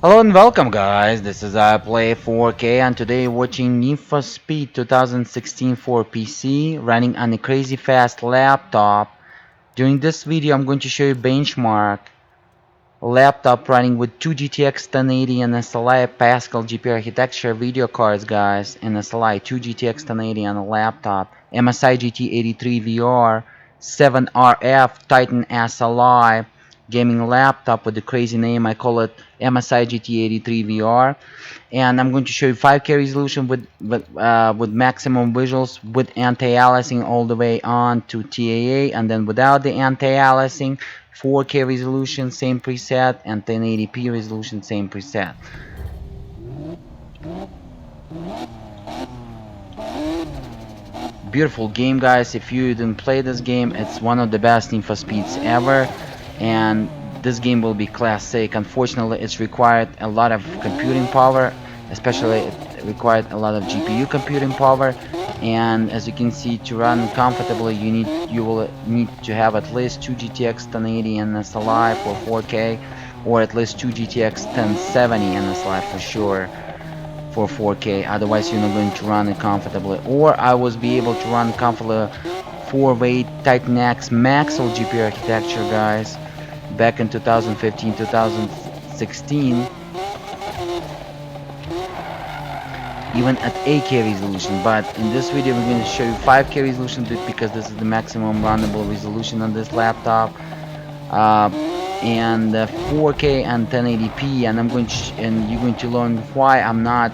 Hello and welcome guys, this is I Play 4K and today watching Need for Speed 2016 for PC running on a crazy fast laptop. During this video I'm going to show you benchmark laptop running with 2 GTX 1080 and SLI Pascal GPU architecture video cards guys, and SLI 2 GTX 1080 on a laptop, MSI GT83VR 7RF Titan SLI gaming laptop with the crazy name. I call it MSI GT83VR, and I'm going to show you 5K resolution with maximum visuals with anti-aliasing all the way on to TAA, and then without the anti-aliasing 4K resolution same preset and 1080p resolution same preset. Beautiful game guys. If you didn't play this game, it's one of the best Need for Speeds ever, and this game will be classic. Unfortunately it's required a lot of computing power, especially it required a lot of GPU computing power, and as you can see, to run comfortably you will need to have at least 2 GTX 1080 and SLI for 4K, or at least 2 GTX 1070 and SLI for sure for 4K, otherwise you're not going to run it comfortably. Or I was be able to run comfortably 4-way Titan X Maxwell GPU architecture guys back in 2015-2016 even at 8K resolution, but in this video we're going to show you 5K resolution because this is the maximum runnable resolution on this laptop, and 4K and 1080p, and you're going to learn why I'm not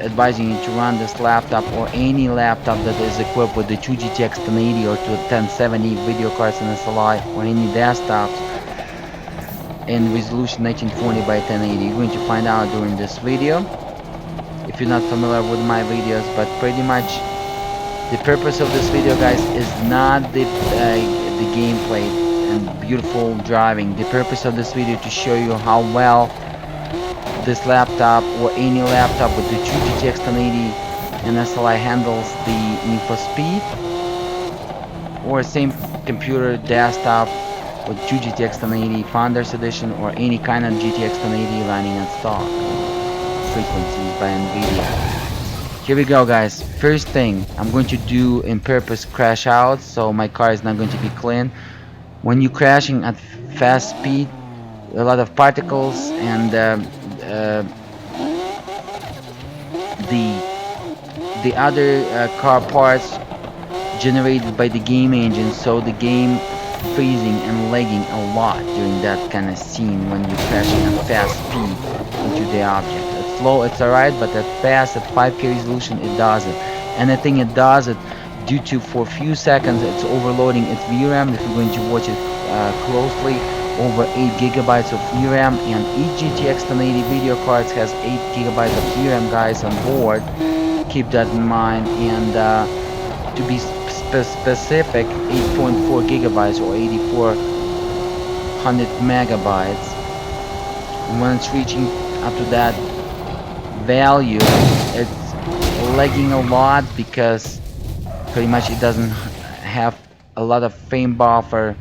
advising you to run this laptop or any laptop that is equipped with the 2 GTX 1080 or to 1070 video cards and SLI, or any desktops in resolution 1920 by 1080. You're going to find out during this video if you're not familiar with my videos, but pretty much the purpose of this video guys is not the gameplay and beautiful driving. The purpose of this video to show you how well this laptop or any laptop with the 2 GTX 1080 and SLI handles the Need for Speed, or same computer desktop with 2 GTX 1080 Founders Edition or any kind of GTX 1080 running at stock frequencies by NVIDIA. Here we go guys. First thing I'm going to do in purpose crash out, so my car is not going to be clean. When you're crashing at fast speed, a lot of particles and the other car parts generated by the game engine, so the game freezing and lagging a lot during that kind of scene when you're crashing at fast speed into the object. At slow it's alright, but at fast, at 5K resolution, it does it. And I think it does it due to, for a few seconds, it's overloading its VRAM. If you're going to watch it closely, over 8 gigabytes of VRAM, and each GTX 1080 video cards has 8 gigabytes of VRAM guys on board. Keep that in mind, and to be specific, 8.4 gigabytes or 8400 megabytes. And when it's reaching up to that value, it's lagging a lot because pretty much it doesn't have a lot of frame buffer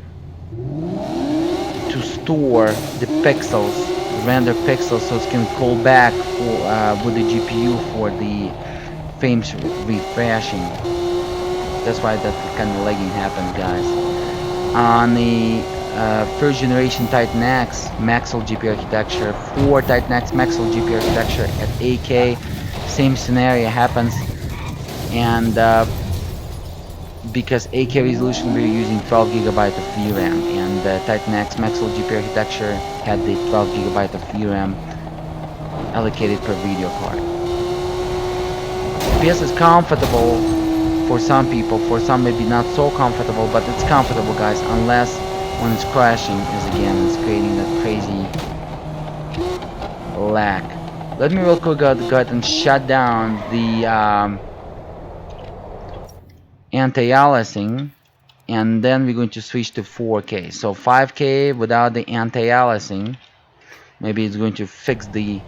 to store the pixels, render pixels, so it can call back for, with the GPU for the frames refreshing. That's why that kind of lagging happens guys. On the first generation Titan X Maxwell GPU architecture, for Titan X Maxwell GPU architecture at 8K, same scenario happens, and because 8K resolution we're using 12 GB of VRAM, and the Titan X Maxwell GPU architecture had the 12 GB of VRAM allocated per video card. FPS is comfortable for some people, for some maybe not so comfortable, but it's comfortable guys, unless when it's crashing, is again it's creating that crazy lag. Let me real quick go ahead and shut down the anti-aliasing, and then we're going to switch to 4K. So 5K without the anti-aliasing, maybe it's going to fix the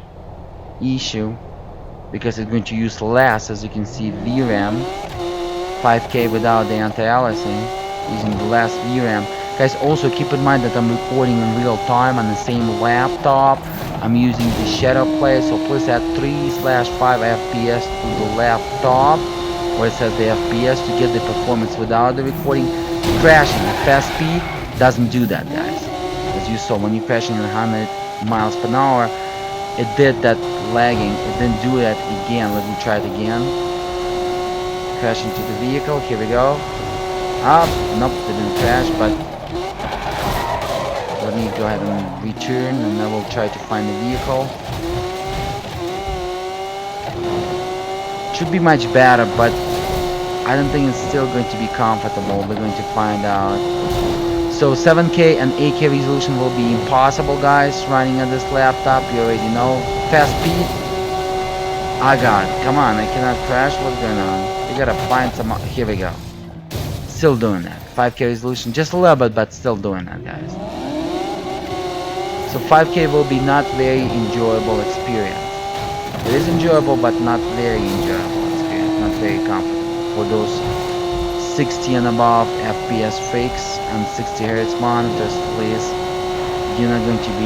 issue because it's going to use less, as you can see, VRAM. 5K without the anti-aliasing, using less VRAM. Guys, also keep in mind that I'm recording in real time on the same laptop, I'm using the shadow play, so please add 3/5 FPS to the laptop where it says the FPS to get the performance without the recording. Crashing at fast speed doesn't do that, guys. As you saw, when you're crashing at 100 miles per hour, it did that lagging. It didn't do that again. Let me try it again. Crash into the vehicle. Here we go. Up. Nope, didn't crash, but let me go ahead and return, and I will try to find the vehicle. Should be much better, but I don't think it's still going to be comfortable. We're going to find out. So 7K and 8K resolution will be impossible, guys, running on this laptop. You already know. Fast speed. I got it. Come on, I cannot crash. What's going on? We gotta find some. Here we go. Still doing that. 5K resolution, just a little bit, but still doing that, guys. So 5K will be not very enjoyable experience. It is enjoyable, but not very enjoyable experience. Not very comfortable for those 60 and above FPS freaks and 60 Hz monitors. Please, you're not going to be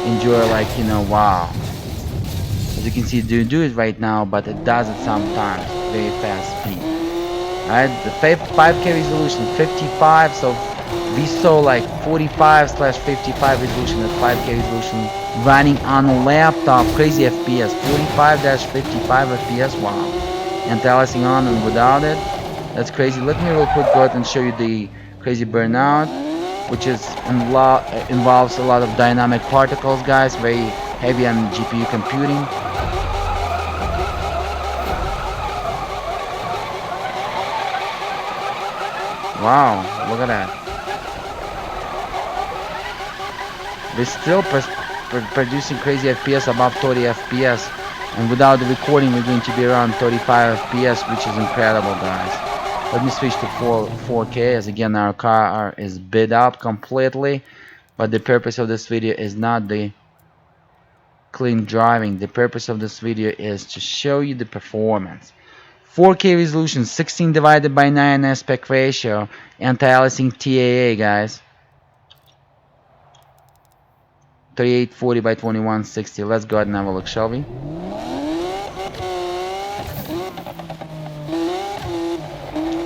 enjoy like, you know, wow. As you can see, do it right now, but it does it sometimes. Very fast speed. Alright, the 5K resolution 55, so we saw like 45/55 resolution at 5K resolution running on a laptop. Crazy FPS, 45/55 FPS. Wow. Anti-aliasing on and without it, that's crazy. Let me real quick go ahead and show you the crazy burnout, which is involves a lot of dynamic particles, guys. Very heavy on GPU computing. Wow, look at that. We're still producing crazy FPS above 30 FPS, and without the recording we're going to be around 35 FPS, which is incredible, guys. Let me switch to 4K, as again our car is bid up completely, but the purpose of this video is not the clean driving. The purpose of this video is to show you the performance. 4K resolution, 16 divided by 9 aspect ratio, anti-aliasing TAA, guys. 3840 by 2160. Let's go ahead and have a look, shall we?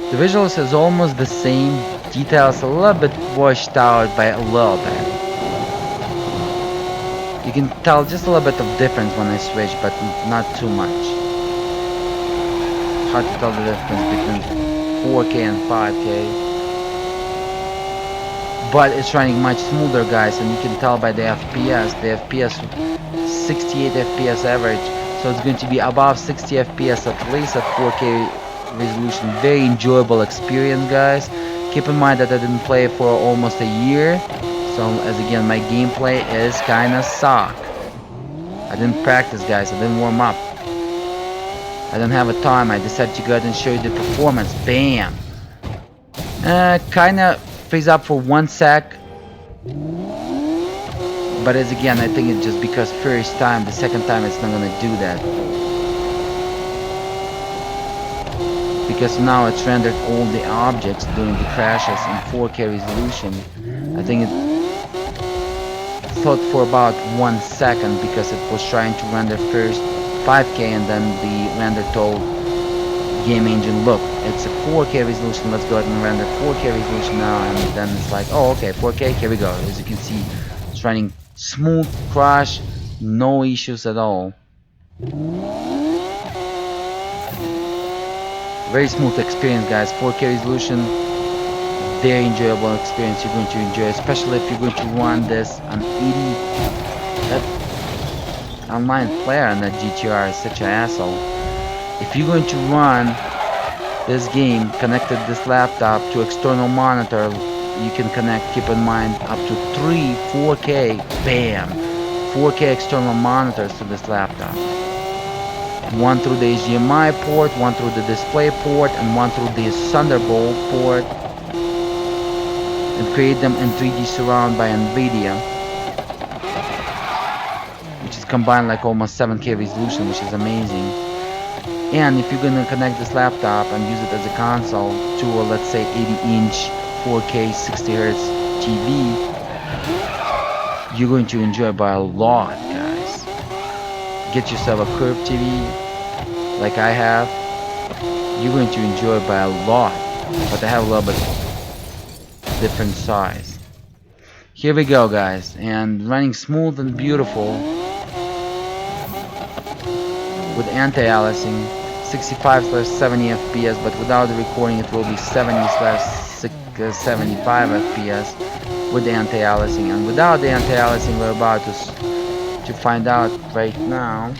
The visuals is almost the same. Details a little bit washed out by a little bit. You can tell just a little bit of difference when I switch, but not too much. Hard to tell the difference between 4K and 5K, but it's running much smoother, guys, and you can tell by the FPS. The FPS 68 FPS average, so it's going to be above 60 FPS at least at 4K resolution. Very enjoyable experience, guys. Keep in mind that I didn't play for almost a year, so as again my gameplay is kinda suck. I didn't practice, guys. I didn't warm up. I don't have a time. I decided to go ahead and show you the performance. Bam! Kinda freeze up for 1 sec. But as again, I think it's just because first time, the second time it's not gonna do that. Because now it's rendered all the objects during the crashes in 4K resolution. I think it thought for about 1 second because it was trying to render first 5K, and then the render told game engine, look, it's a 4K resolution, let's go ahead and render 4K resolution now, and then it's like, oh okay, 4K, here we go. As you can see, it's running smooth, crash, no issues at all. Very smooth experience, guys. 4K resolution, very enjoyable experience. You're going to enjoy, especially if you're going to run this on 80. That online player on that GTR is such an asshole. If you're going to run this game, connected this laptop to external monitor, you can connect, keep in mind, up to 3 4K, bam, 4K external monitors to this laptop. One through the HDMI port, one through the display port, and one through the Thunderbolt port, and create them in 3D surround by NVIDIA, which is combined like almost 7K resolution, which is amazing. And if you're gonna connect this laptop and use it as a console to a, let's say, 80-inch 4K 60Hz TV, you're going to enjoy by a lot, guys. Get yourself a curved TV like I have. You're going to enjoy by a lot, but I have a little bit different size. Here we go, guys, and running smooth and beautiful with anti-aliasing, 65/70 FPS, but without the recording it will be 70/75 FPS with the anti-aliasing, and without the anti-aliasing we're about to find out right now.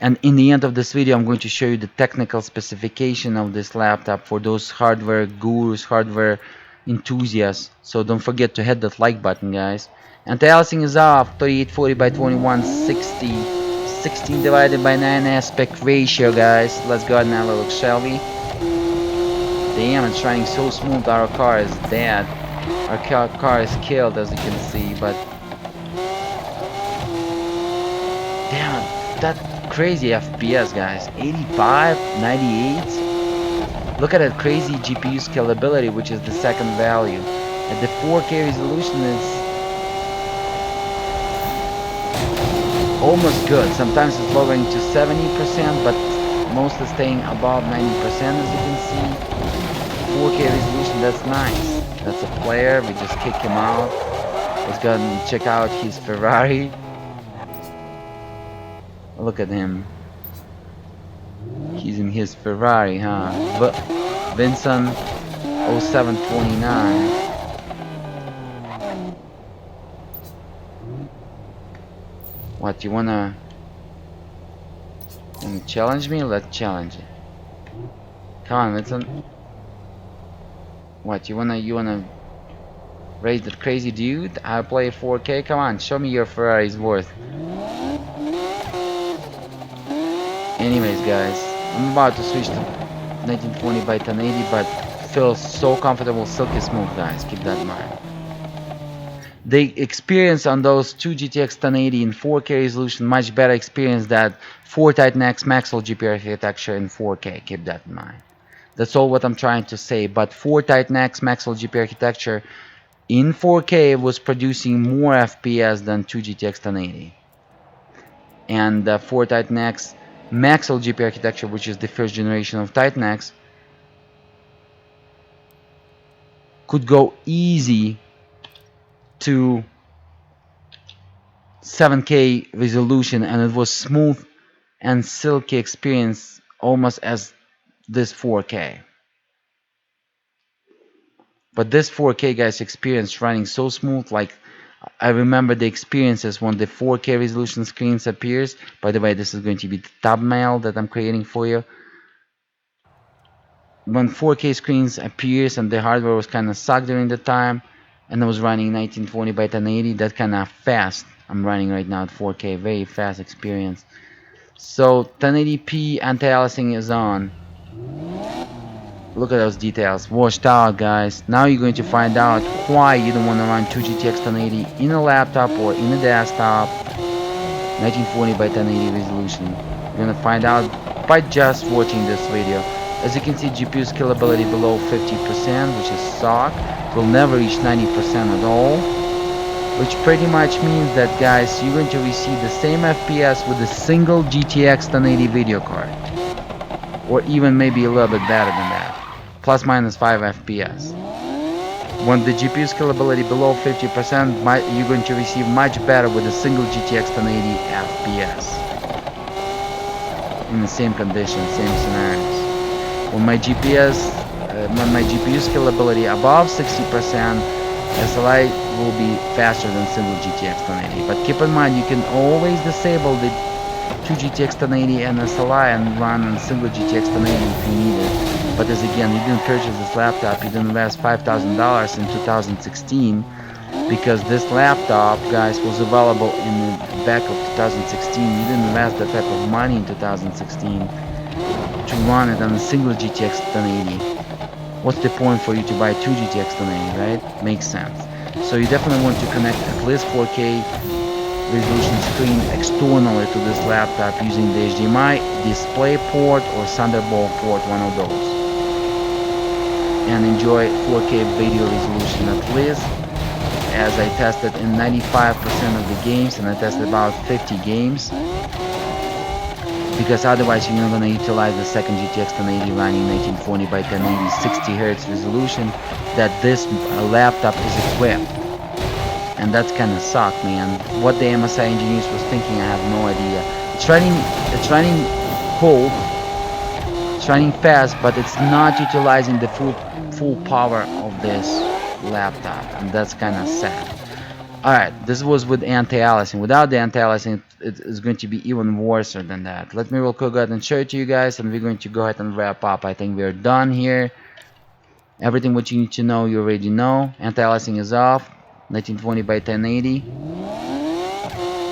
And in the end of this video, I'm going to show you the technical specification of this laptop for those hardware gurus, hardware enthusiasts. So don't forget to hit that like button, guys. Anti-aliasing is off, 3840 by 2160, 16 divided by 9 aspect ratio, guys. Let's go ahead and have a look, shall we? Damn, it's running so smooth. Our car is dead. Our car is killed, as you can see, but damn, that crazy FPS, guys. 85, 98. Look at that crazy GPU scalability, which is the second value. And the 4K resolution is almost good. Sometimes it's lowering to 70%, but mostly staying above 90%, as you can see. 4K resolution, that's nice. That's a player. We just kick him out. Let's go and check out his Ferrari. Look at him. He's in his Ferrari, huh? But Vincent 0729. What, you wanna challenge me? Let's challenge it. Come on, Vincent. What, you wanna raise that crazy dude? I'll play 4K. Come on, show me your Ferrari's worth. Anyways, guys, I'm about to switch to 1920 by 1080, but feels so comfortable, silky smooth, guys. Keep that in mind. The experience on those two GTX 1080 in 4K resolution, much better experience than 4 Titan X Maxwell GPU architecture in 4K. Keep that in mind. That's all what I'm trying to say. But 4 Titan X Maxwell GPU architecture in 4K was producing more FPS than 2 GTX 1080. And 4 Titan X Maxwell GPU architecture, which is the first generation of Titan X, could go easy to 7K resolution, and it was smooth and silky experience almost as this 4K. But this 4K, guys, experience running so smooth, like I remember the experiences when the 4K resolution screens appears. By the way, this is going to be the thumbnail that I'm creating for you. When 4K screens appears and the hardware was kind of sucked during the time, and I was running 1920 by 1080, that kind of fast. I'm running right now at 4K, very fast experience. So 1080p anti-aliasing is on. Look at those details, washed out, guys. Now you're going to find out why you don't want to run 2 GTX 1080 in a laptop or in a desktop, 1940 by 1080 resolution. You're going to find out by just watching this video. As you can see, GPU scalability below 50%, which is suck. It will never reach 90% at all, which pretty much means that, guys, you're going to receive the same FPS with a single GTX 1080 video card, or even maybe a little bit better than that, plus minus 5 FPS. When the GPU scalability below 50%, you're going to receive much better with a single GTX 1080 FPS in the same conditions, same scenarios. When my GPU scalability above 60%, SLI will be faster than single GTX 1080. But keep in mind, you can always disable the 2 GTX 1080 and SLI and run on single GTX 1080 if you need it. But as again, you didn't purchase this laptop, you didn't invest $5,000 in 2016, because this laptop, guys, was available in the back of 2016. You didn't invest that type of money in 2016 to run it on a single GTX 1080. What's the point for you to buy 2 GTX 1080, right? Makes sense. So you definitely want to connect at least 4K resolution screen externally to this laptop using the HDMI display port or Thunderbolt port, one of those, and enjoy 4K video resolution at least as I tested in 95% of the games, and I tested about 50 games, because otherwise you're not going to utilize the second GTX 1080 running 1920 by 1080 60 Hz resolution that this laptop is equipped. And that's kind of sucked, man. What the MSI engineers was thinking, I have no idea. It's running cold, it's running fast, but it's not utilizing the full power of this laptop, and that's kind of sad. Alright, this was with anti-aliasing. Without the anti-aliasing, it is going to be even worse than that. Let me real quick go ahead and show it to you guys, and we're going to go ahead and wrap up. I think we're done here. Everything what you need to know, you already know. Anti-aliasing is off. 1920 by 1080.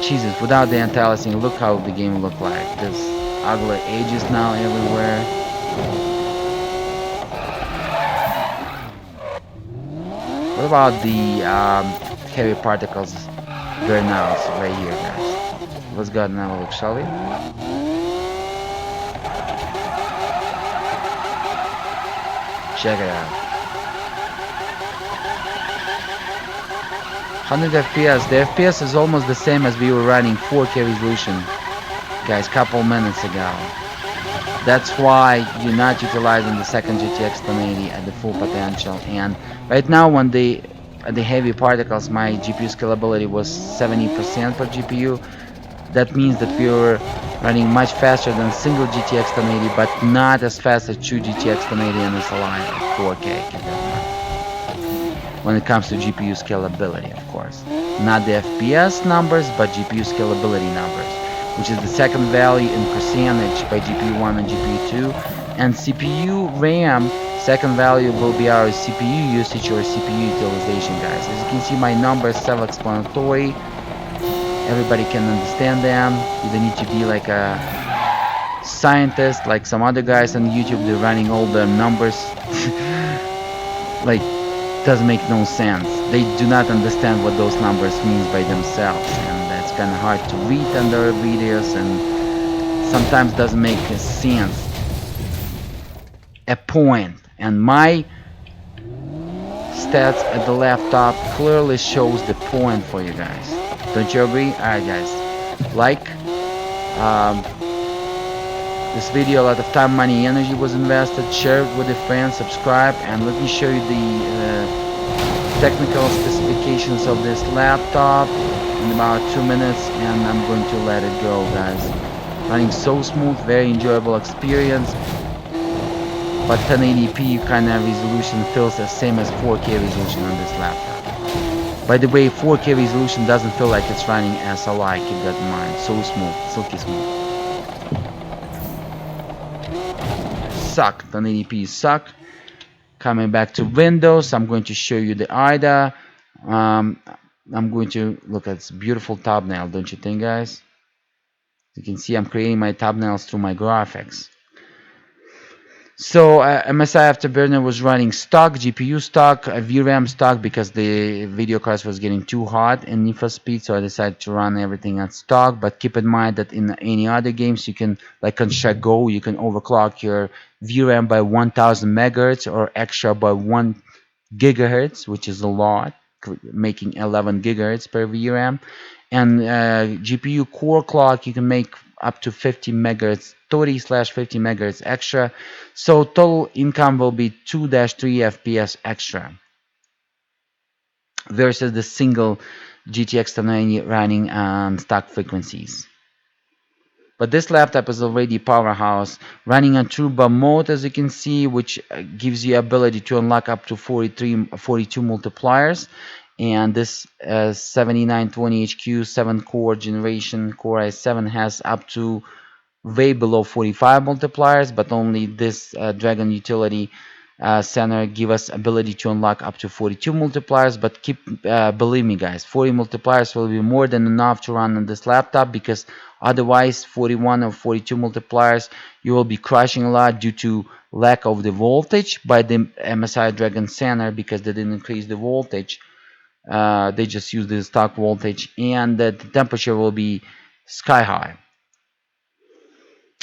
Jesus, without the anti-aliasing, look how the game looked like. There's ugly edges now everywhere. What about the heavy particles burnouts right here, guys? Let's go ahead and have a look, shall we? 100 FPS. The FPS is almost the same as we were running 4K resolution, guys, couple minutes ago. That's why you're not utilizing the second GTX 1080 at the full potential. And right now, when the heavy particles, my GPU scalability was 70% per GPU. That means that we were running much faster than single GTX 1080, but not as fast as two GTX 1080 and SLI at 4K. When it comes to GPU scalability, of course. Not the FPS numbers, but GPU scalability numbers, which is the second value in percentage by GPU 1 and GPU 2. And CPU RAM, second value will be our CPU usage or CPU utilization, guys. As you can see, my numbers self-explanatory. Everybody can understand them. You don't need to be like a scientist like some other guys on YouTube. They're running all the numbers like doesn't make no sense. They do not understand what those numbers means by themselves, and it's kind of hard to read under videos, and sometimes doesn't make sense. A point, and my stats at the laptop clearly shows the point for you guys. Don't you agree? Alright, guys, like this video, a lot of time, money, energy was invested. Share it with your friends, subscribe, and let me show you the technical specifications of this laptop in about 2 minutes, and I'm going to let it go, guys. Running so smooth, very enjoyable experience, but 1080p kind of resolution feels the same as 4K resolution on this laptop. By the way, 4K resolution doesn't feel like it's running SLI, keep that in mind. So smooth, silky smooth. Suck, 1080p suck. Coming back to Windows, I'm going to show you the IDA. I'm going to look at this beautiful thumbnail, don't you think, guys? You can see I'm creating my thumbnails through my graphics. So MSI Afterburner was running stock, GPU stock, VRAM stock, because the video cards was getting too hot in NFS speed, so I decided to run everything at stock. But keep in mind that in any other games, you can, like on Go, you can overclock your VRAM by 1000 megahertz or extra by 1 gigahertz, which is a lot, making 11 gigahertz per VRAM. And GPU core clock, you can make up to 50 megahertz, 30/50 megahertz extra. So total income will be 2-3 FPS extra versus the single GTX 1090 running on stock frequencies. But this laptop is already powerhouse, running on turbo mode, as you can see, which gives you ability to unlock up to 42 multipliers. And this 7920HQ 7-core generation Core i7 has up to way below 45 multipliers, but only this Dragon Utility Center give us ability to unlock up to 42 multipliers. But believe me, guys, 40 multipliers will be more than enough to run on this laptop, because otherwise 41 or 42 multipliers you will be crashing a lot due to lack of the voltage by the MSI Dragon Center, because they didn't increase the voltage. They just use the stock voltage, and the temperature will be sky high.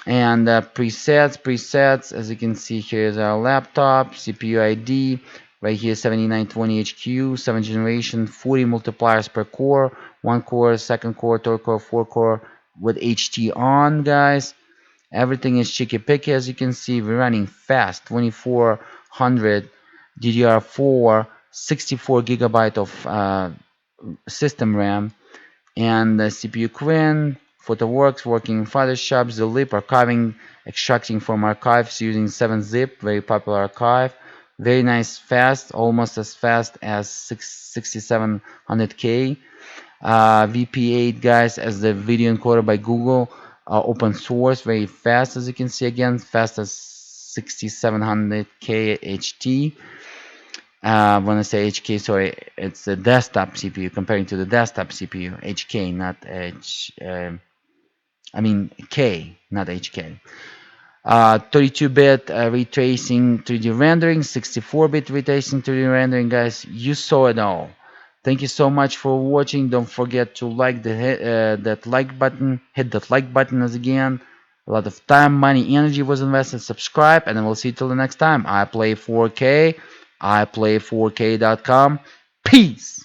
And presets, as you can see, here is our laptop, CPU ID, Right here, 7920HQ, 7th generation, 40 multipliers per core, 1 core, 2nd core, 3rd core, 4th core with HT on, guys. Everything is chicky picky, as you can see. We're running fast, 2400 DDR4, 64 gigabyte of system RAM, and the CPU Quinn, PhotoWorks, working in Photoshop, Zlip, archiving, extracting from archives using 7-zip, very popular archive. Very nice, fast, almost as fast as 6700K. VP8, guys, as the video encoder by Google, open source, very fast, as you can see again, fast as 6700K HT. When I say HK, sorry, it's the desktop CPU comparing to the desktop CPU. HK, not H. I mean K, not HK. 32-bit ray tracing 3D rendering, 64-bit ray tracing 3D rendering, guys. You saw it all. Thank you so much for watching. Don't forget to like that like button. Hit that like button as again. A lot of time, money, energy was invested. Subscribe, and I will see you till the next time. I play 4K. I play 4K.com. Peace.